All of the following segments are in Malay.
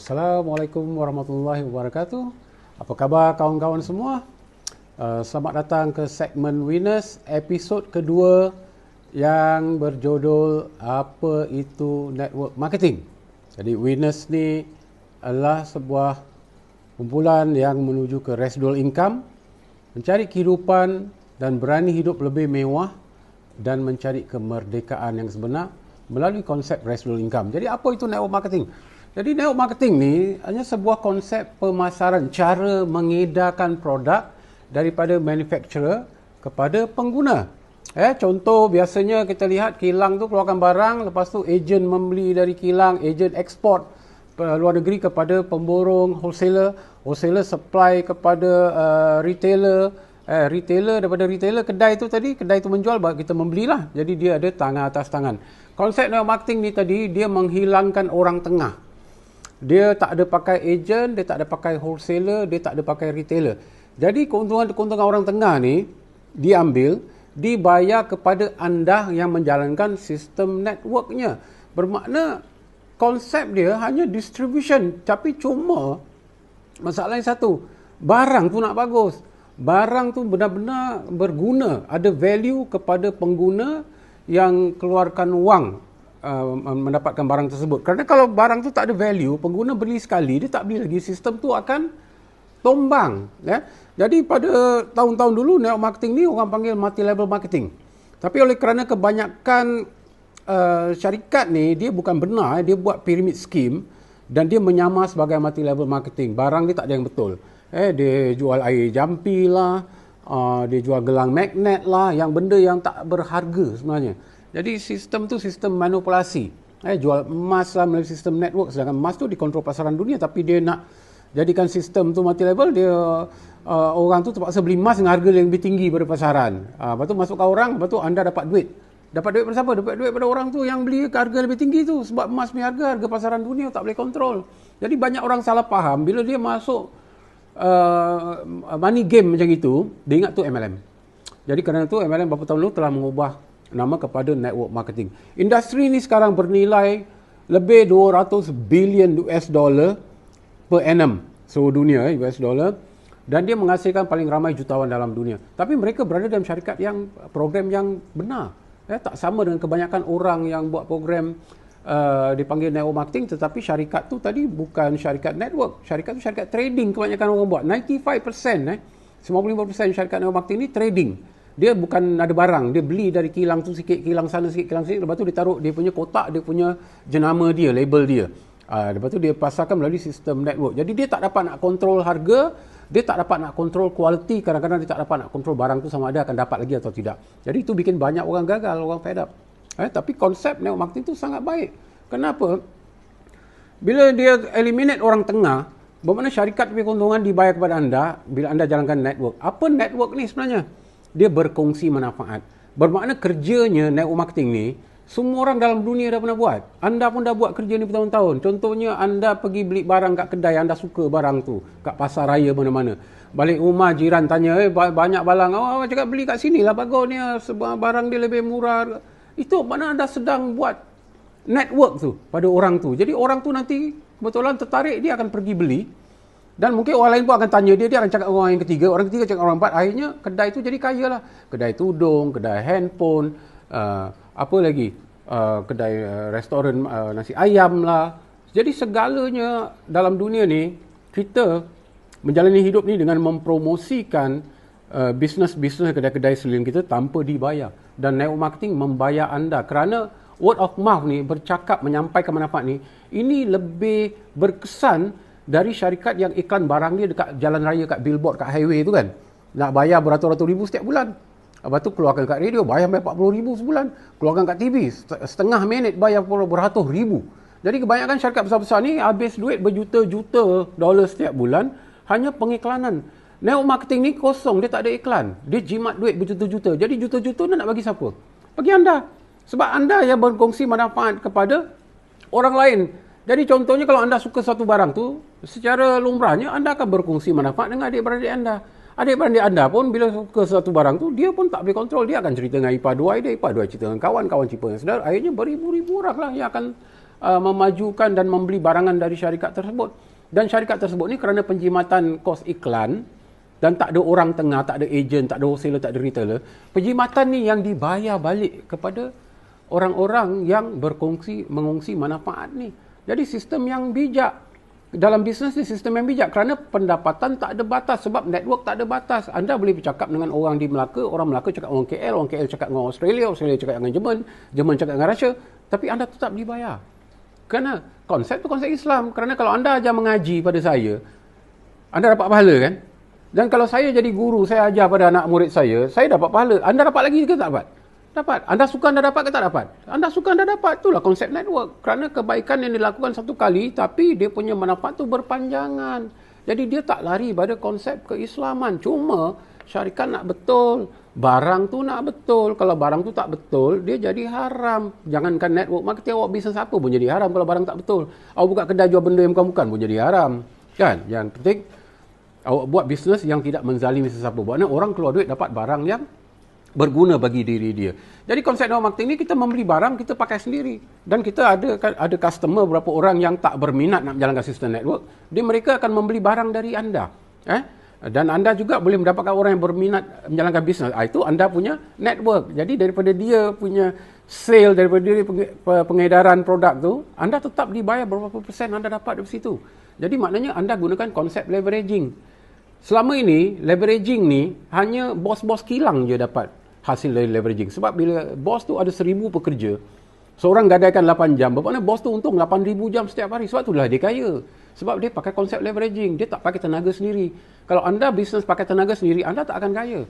Assalamualaikum warahmatullahi wabarakatuh. Apa khabar kawan-kawan semua? Selamat datang ke segmen Winners episod kedua yang berjudul Apa itu Network Marketing. Jadi Winners ni adalah sebuah kumpulan yang menuju ke residual income, mencari kehidupan dan berani hidup lebih mewah dan mencari kemerdekaan yang sebenar melalui konsep residual income. Jadi apa itu network marketing? Jadi network marketing ni hanya sebuah konsep pemasaran, cara mengedarkan produk daripada manufacturer kepada pengguna. Contoh biasanya kita lihat kilang tu keluarkan barang, lepas tu ejen membeli dari kilang, ejen ekspor luar negeri kepada pemborong, wholesaler supply kepada retailer, retailer daripada retailer kedai tu tadi, kedai tu menjual, kita membelilah. Jadi dia ada tangan atas tangan. Konsep network marketing ni tadi dia menghilangkan orang tengah. Dia tak ada pakai ejen, dia tak ada pakai wholesaler, dia tak ada pakai retailer. Jadi keuntungan-keuntungan orang tengah ni diambil, dibayar kepada anda yang menjalankan sistem networknya. Bermakna konsep dia hanya distribution, tapi cuma masalahnya satu, barang tu nak bagus. Barang tu benar-benar berguna, ada value kepada pengguna yang keluarkan wang mendapatkan barang tersebut. Kerana kalau barang tu tak ada value, pengguna beli sekali, dia tak beli lagi, sistem tu akan tombang. Jadi pada tahun-tahun dulu network marketing ni orang panggil multi-level marketing. Tapi oleh kerana kebanyakan syarikat ni dia bukan benar, dia buat pyramid scheme dan dia menyamar sebagai multi-level marketing. Barang dia tak ada yang betul. Dia jual air jampi lah, dia jual gelang magnet lah, yang benda yang tak berharga sebenarnya. Jadi sistem tu sistem manipulasi. Jual emas lah melalui sistem network, sedangkan emas tu dikontrol pasaran dunia, tapi dia nak jadikan sistem tu multi level, dia orang tu terpaksa beli emas dengan harga yang lebih tinggi daripada pasaran. Lepas tu masukkan orang, lepas tu anda dapat duit. Dapat duit pada siapa? Dapat duit pada orang tu yang beli ke harga lebih tinggi tu, sebab emas punya harga pasaran dunia tak boleh kontrol. Jadi banyak orang salah faham bila dia masuk money game macam itu, dia ingat tu MLM. Jadi kerana tu MLM beberapa tahun lalu telah mengubah nama kepada network marketing. Industri ni sekarang bernilai lebih 200 billion US dollar per annum seluruh dunia, US dollar, dan dia menghasilkan paling ramai jutawan dalam dunia. Tapi mereka berada dalam syarikat yang program yang benar. Tak sama dengan kebanyakan orang yang buat program dipanggil network marketing, tetapi syarikat tu tadi bukan syarikat network. Syarikat tu syarikat trading kebanyakan orang buat. 95%, 95% syarikat network marketing ni trading. Dia bukan ada barang, dia beli dari kilang tu sikit, kilang sana sikit, kilang sikit, lepas tu dia taruh dia punya kotak, dia punya jenama dia, label dia. Lepas tu dia pasarkan melalui sistem network. Jadi dia tak dapat nak kontrol harga, dia tak dapat nak kontrol kualiti, kadang-kadang dia tak dapat nak kontrol barang tu sama ada akan dapat lagi atau tidak. Jadi itu bikin banyak orang gagal, orang fed up. Tapi konsep network marketing tu sangat baik. Kenapa? Bila dia eliminate orang tengah, bermakna syarikat punya keuntungan dibayar kepada anda bila anda jalankan network. Apa network ni sebenarnya? Dia berkongsi manfaat. Bermakna kerjanya network marketing ni, semua orang dalam dunia dah pernah buat. Anda pun dah buat kerja ni bertahun-tahun. Contohnya anda pergi beli barang kat kedai, anda suka barang tu, kat pasar raya mana-mana. Balik rumah jiran tanya, banyak barang, cakap beli kat sini lah bagusnya, sebab barang dia lebih murah. Itu mana anda sedang buat network tu pada orang tu. Jadi orang tu nanti kebetulan tertarik, dia akan pergi beli. Dan mungkin orang lain pun akan tanya dia akan cakap orang yang ketiga, orang ketiga cakap orang empat, akhirnya kedai tu jadi kaya lah. Kedai tudung, kedai handphone, apa lagi, kedai restoran nasi ayam lah. Jadi segalanya dalam dunia ni, kita menjalani hidup ni dengan mempromosikan bisnes-bisnes kedai-kedai seliling kita tanpa dibayar. Dan network marketing membayar anda kerana word of mouth ni, bercakap menyampaikan manfaat ni, ini lebih berkesan dari syarikat yang iklan barang dia dekat jalan raya, kat billboard, kat highway tu kan. Nak bayar beratus-ratus ribu setiap bulan. Lepas tu keluarkan kat radio, bayar 40 ribu sebulan. Keluarkan kat TV, setengah minit bayar beratus ribu. Jadi kebanyakan syarikat besar-besar ni habis duit berjuta-juta dolar setiap bulan hanya pengiklanan. Network marketing ni kosong, dia tak ada iklan. Dia jimat duit berjuta-juta. Jadi juta-juta dia nak bagi siapa? Bagi anda. Sebab anda yang berkongsi manfaat kepada orang lain. Jadi contohnya kalau anda suka satu barang tu, secara lumrahnya anda akan berkongsi manfaat dengan adik-beradik anda. Adik-beradik anda pun bila suka satu barang tu, dia pun tak boleh kontrol. Dia akan cerita dengan ipar dua dia, ipar dua cerita dengan kawan, kawan cerita dengan saudara. Akhirnya beribu-ribu orang lah yang akan memajukan dan membeli barangan dari syarikat tersebut. Dan syarikat tersebut ni kerana penjimatan kos iklan dan tak ada orang tengah, tak ada ejen, tak ada wholesaler, tak ada retailer, penjimatan ni yang dibayar balik kepada orang-orang yang mengongsi manfaat ni. Jadi sistem yang bijak. Dalam bisnes ni sistem yang bijak kerana pendapatan tak ada batas sebab network tak ada batas. Anda boleh bercakap dengan orang di Melaka, orang Melaka cakap orang KL cakap dengan Australia cakap dengan Jerman cakap dengan Russia, tapi anda tetap dibayar. Kerana konsep tu konsep Islam. Kerana kalau anda ajar mengaji pada saya, anda dapat pahala kan? Dan kalau saya jadi guru, saya ajar pada anak murid saya dapat pahala. Anda dapat lagi ke tak dapat? Dapat. Anda suka anda dapat ke tak dapat? Anda suka anda dapat. Itulah konsep network. Kerana kebaikan yang dilakukan satu kali, tapi dia punya manfaat tu berpanjangan. Jadi dia tak lari pada konsep keislaman. Cuma syarikat nak betul. Barang tu nak betul. Kalau barang tu tak betul, dia jadi haram. Jangankan network marketing, awak bisnes apa pun jadi haram kalau barang tak betul. Awak buka kedai jual benda yang bukan-bukan pun jadi haram. Kan? Yang penting, awak buat bisnes yang tidak menzalimi sesiapa. Buatnya orang keluar duit dapat barang yang berguna bagi diri dia. Jadi konsep network marketing ni kita membeli barang, kita pakai sendiri. Dan kita ada customer beberapa orang yang tak berminat nak menjalankan sistem network, mereka akan membeli barang dari anda. Dan anda juga boleh mendapatkan orang yang berminat menjalankan bisnes. Itu anda punya network. Jadi daripada dia punya sale, daripada dia pengedaran produk tu, anda tetap dibayar berapa persen anda dapat dari situ. Jadi maknanya anda gunakan konsep leveraging. Selama ini, leveraging ni hanya bos-bos kilang je dapat hasil dari leveraging. Sebab bila bos tu ada 1,000 pekerja, seorang gadaikan 8 jam, bermakna bos tu untung 8,000 jam setiap hari. Sebab itulah dia kaya. Sebab dia pakai konsep leveraging. Dia tak pakai tenaga sendiri. Kalau anda bisnes pakai tenaga sendiri, anda tak akan kaya.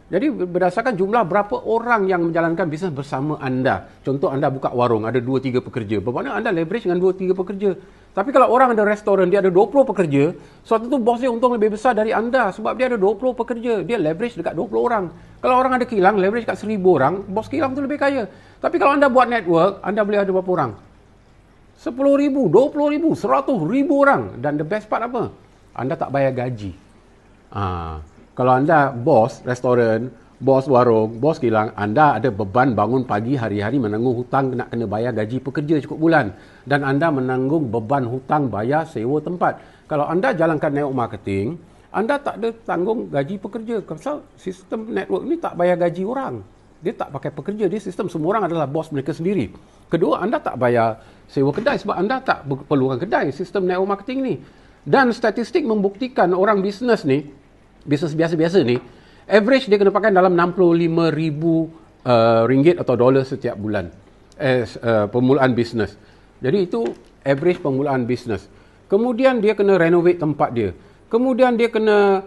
Jadi berdasarkan jumlah berapa orang yang menjalankan bisnes bersama anda. Contoh anda buka warung, ada 2-3 pekerja. Bermakna anda leverage dengan 2-3 pekerja. Tapi kalau orang ada restoran, dia ada 20 pekerja, suatu tu bos dia untung lebih besar dari anda sebab dia ada 20 pekerja. Dia leverage dekat 20 orang. Kalau orang ada kilang, leverage kat 1,000 orang, bos kilang tu lebih kaya. Tapi kalau anda buat network, anda boleh ada berapa orang? 10,000, 20,000, 100,000 orang. Dan the best part apa? Anda tak bayar gaji. Kalau anda bos restoran, bos warung, bos kilang, anda ada beban bangun pagi hari-hari menanggung hutang nak kena bayar gaji pekerja cukup bulan. Dan anda menanggung beban hutang bayar sewa tempat. Kalau anda jalankan network marketing, anda tak ada tanggung gaji pekerja. Sebab sistem network ni tak bayar gaji orang. Dia tak pakai pekerja. Dia sistem semua orang adalah bos mereka sendiri. Kedua, anda tak bayar sewa kedai sebab anda tak perlukan kedai. Sistem network marketing ni. Dan statistik membuktikan orang bisnes ni, bisnes biasa-biasa ni, average dia kena pakai dalam 65,000 ringgit atau dolar setiap bulan permulaan bisnes. Jadi itu average permulaan bisnes. Kemudian dia kena renovate tempat dia. Kemudian dia kena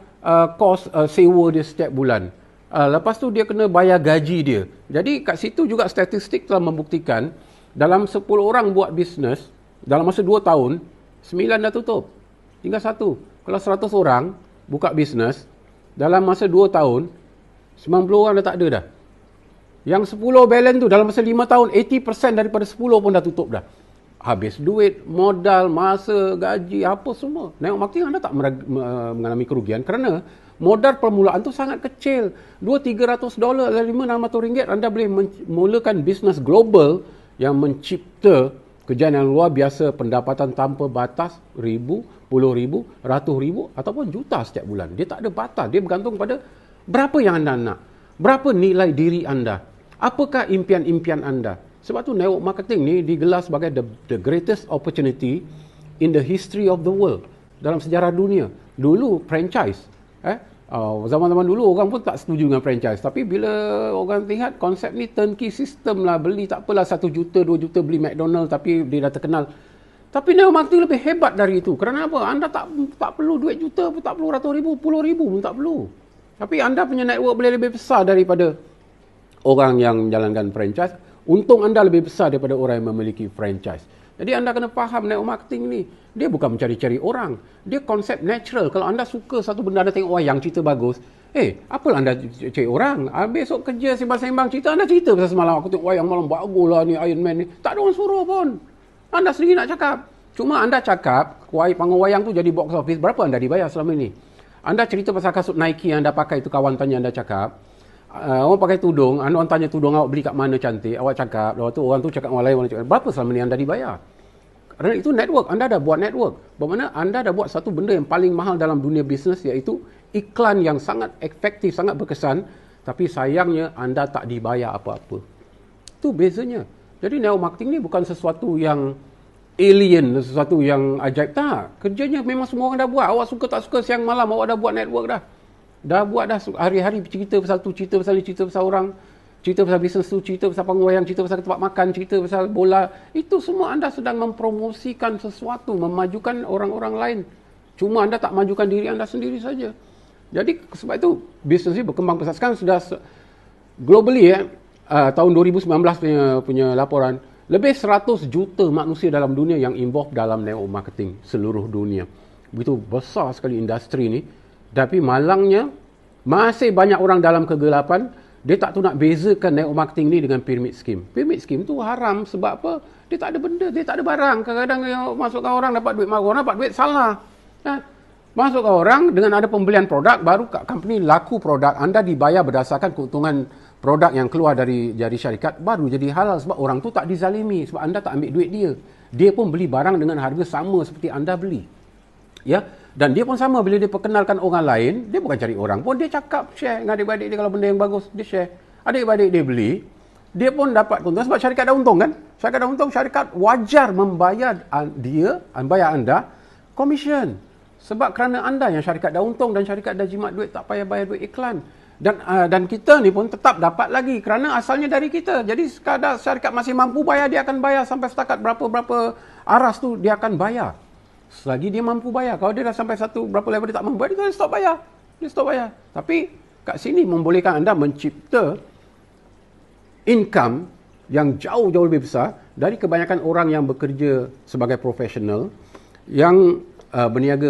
kos sewa dia setiap bulan. Lepas tu dia kena bayar gaji dia. Jadi kat situ juga statistik telah membuktikan dalam 10 orang buat bisnes, dalam masa 2 tahun, 9 dah tutup. Tinggal 1. Kalau 100 orang buka bisnes, dalam masa 2 tahun, 90 orang dah tak ada dah. Yang 10 balance tu dalam masa 5 tahun, 80% daripada 10 pun dah tutup dah. Habis duit, modal, masa, gaji, apa semua. Network marketing anda tak mengalami kerugian kerana modal permulaan tu sangat kecil. $200-300 dan RM500 anda boleh memulakan bisnes global yang mencipta kejayaan yang luar biasa, pendapatan tanpa batas, ribu, puluh ribu, ratus ribu ataupun juta setiap bulan. Dia tak ada batas. Dia bergantung pada berapa yang anda nak. Berapa nilai diri anda. Apakah impian-impian anda. Sebab tu network marketing ni digelar sebagai the greatest opportunity in the history of the world. Dalam sejarah dunia. Dulu franchise. Zaman-zaman dulu orang pun tak setuju dengan franchise. Tapi bila orang lihat konsep ni turnkey system lah. Beli tak apalah 1 juta, 2 juta beli McDonald tapi dia dah terkenal. Tapi network marketing lebih hebat dari itu. Kerana apa? Anda tak perlu duit juta pun tak perlu, ratus ribu, puluh ribu pun tak perlu. Tapi anda punya network boleh lebih besar daripada orang yang menjalankan franchise. Untung anda lebih besar daripada orang yang memiliki franchise. Jadi anda kena faham network marketing ni. Dia bukan mencari-cari orang. Dia konsep natural. Kalau anda suka satu benda, anda tengok wayang, cerita bagus. Apalah anda cari orang? Besok kerja sembang-sembang cerita, anda cerita pasal semalam aku tengok wayang malam bagus lah ni, Iron Man ni. Tak ada orang suruh pun. Anda sendiri nak cakap. Cuma anda cakap, panggung wayang tu jadi box office, berapa anda dibayar selama ini? Anda cerita pasal kasut Nike yang anda pakai, itu kawan tanya anda cakap. Orang pakai tudung, orang tanya tudung awak beli kat mana cantik, awak cakap, lepas tu orang tu cakap orang lain, orang cakap, berapa selama ni anda dibayar? Kerana itu network, anda dah buat network. Bermakna anda dah buat satu benda yang paling mahal dalam dunia bisnes, iaitu iklan yang sangat efektif, sangat berkesan, tapi sayangnya anda tak dibayar apa-apa. Itu bezanya. Jadi network marketing ni bukan sesuatu yang alien, sesuatu yang ajaib. Tak. Kerjanya memang semua orang dah buat. Awak suka tak suka, siang malam awak dah buat network dah. Dah buat dah hari-hari cerita pasal tu, cerita pasal ni, cerita pasal orang, cerita pasal bisnes tu, cerita pasal panggung wayang, cerita pasal tempat makan, cerita pasal bola. Itu semua anda sedang mempromosikan sesuatu, memajukan orang-orang lain. Cuma anda tak majukan diri anda sendiri saja. Jadi sebab itu bisnes ni berkembang pesat. Sekarang sudah globally tahun 2019 punya laporan, lebih 100 juta manusia dalam dunia yang involved dalam network marketing seluruh dunia. Begitu besar sekali industri ni. Tapi malangnya masih banyak orang dalam kegelapan. Dia tak tahu nak bezakan network marketing ni dengan pyramid scheme. Pyramid scheme tu haram sebab apa? Dia tak ada benda, dia tak ada barang. Kadang-kadang masukkan orang dapat duit, orang dapat duit salah. Masukkan orang dengan ada pembelian produk, baru company laku produk, anda dibayar berdasarkan keuntungan produk yang keluar dari syarikat, baru jadi halal sebab orang tu tak dizalimi sebab anda tak ambil duit dia. Dia pun beli barang dengan harga sama seperti anda beli. Ya, dan dia pun sama bila dia perkenalkan orang lain, dia bukan cari orang pun, dia cakap share dengan adik-adik dia, kalau benda yang bagus dia share. Adik-adik dia beli, dia pun dapat keuntungan sebab syarikat dah untung kan? Syarikat dah untung, syarikat wajar membayar bayar anda commission. Sebab kerana anda yang syarikat dah untung dan syarikat dah jimat duit, tak payah bayar duit iklan. Dan kita ni pun tetap dapat lagi kerana asalnya dari kita. Jadi sekadar syarikat masih mampu bayar, dia akan bayar sampai setakat berapa aras tu dia akan bayar. Selagi dia mampu bayar. Kalau dia dah sampai berapa level dia tak mampu bayar, dia stop bayar. Dia stop bayar. Tapi kat sini membolehkan anda mencipta income yang jauh-jauh lebih besar dari kebanyakan orang yang bekerja sebagai profesional, yang berniaga,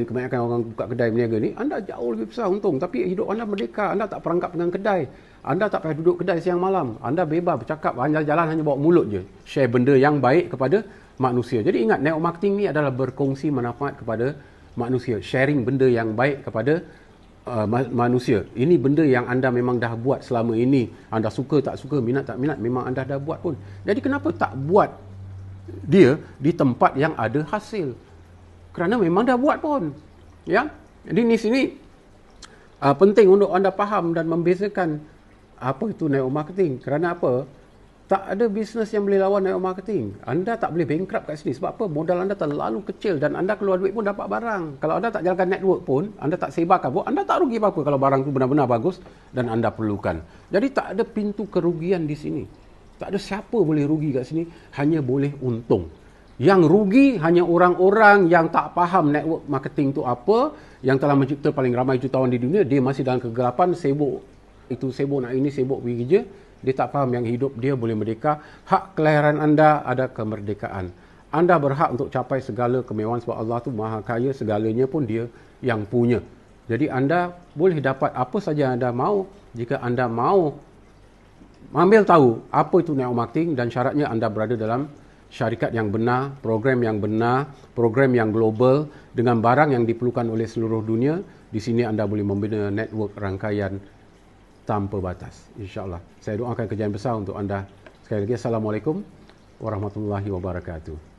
kebanyakan orang buka kedai berniaga ni, anda jauh lebih besar untung. Tapi hidup anda merdeka, anda tak perangkap dengan kedai. Anda tak payah duduk kedai siang malam. Anda bebas bercakap, jalan hanya bawa mulut je. Share benda yang baik kepada manusia. Jadi ingat, network marketing ni adalah berkongsi manfaat kepada manusia. Sharing benda yang baik kepada manusia. Ini benda yang anda memang dah buat selama ini. Anda suka tak suka, minat tak minat, memang anda dah buat pun. Jadi kenapa tak buat dia di tempat yang ada hasil? Kerana memang dah buat pun. Ya. Jadi di sini penting untuk anda faham dan membezakan apa itu network marketing. Kerana apa? Tak ada bisnes yang boleh lawan network marketing. Anda tak boleh bankrupt kat sini. Sebab apa? Modal anda terlalu kecil dan anda keluar duit pun dapat barang. Kalau anda tak jalankan network pun, anda tak sebarkan pun, anda tak rugi apa-apa kalau barang tu benar-benar bagus dan anda perlukan. Jadi tak ada pintu kerugian di sini. Tak ada siapa boleh rugi kat sini, hanya boleh untung. Yang rugi hanya orang-orang yang tak faham network marketing tu apa, yang telah mencipta paling ramai jutawan di dunia. Dia masih dalam kegelapan, sibuk itu, sibuk nak ini, sibuk pergi kerja. Dia tak faham yang hidup dia boleh merdeka. Hak kelahiran anda ada kemerdekaan. Anda berhak untuk capai segala kemewahan sebab Allah tu maha kaya, segalanya pun dia yang punya. Jadi anda boleh dapat apa saja yang anda mahu jika anda mahu ambil tahu apa itu network marketing, dan syaratnya anda berada dalam syarikat yang benar, program yang benar, program yang global dengan barang yang diperlukan oleh seluruh dunia. Di sini anda boleh membina network rangkaian tanpa batas. InsyaAllah. Saya doakan kejayaan besar untuk anda. Sekali lagi, Assalamualaikum warahmatullahi wabarakatuh.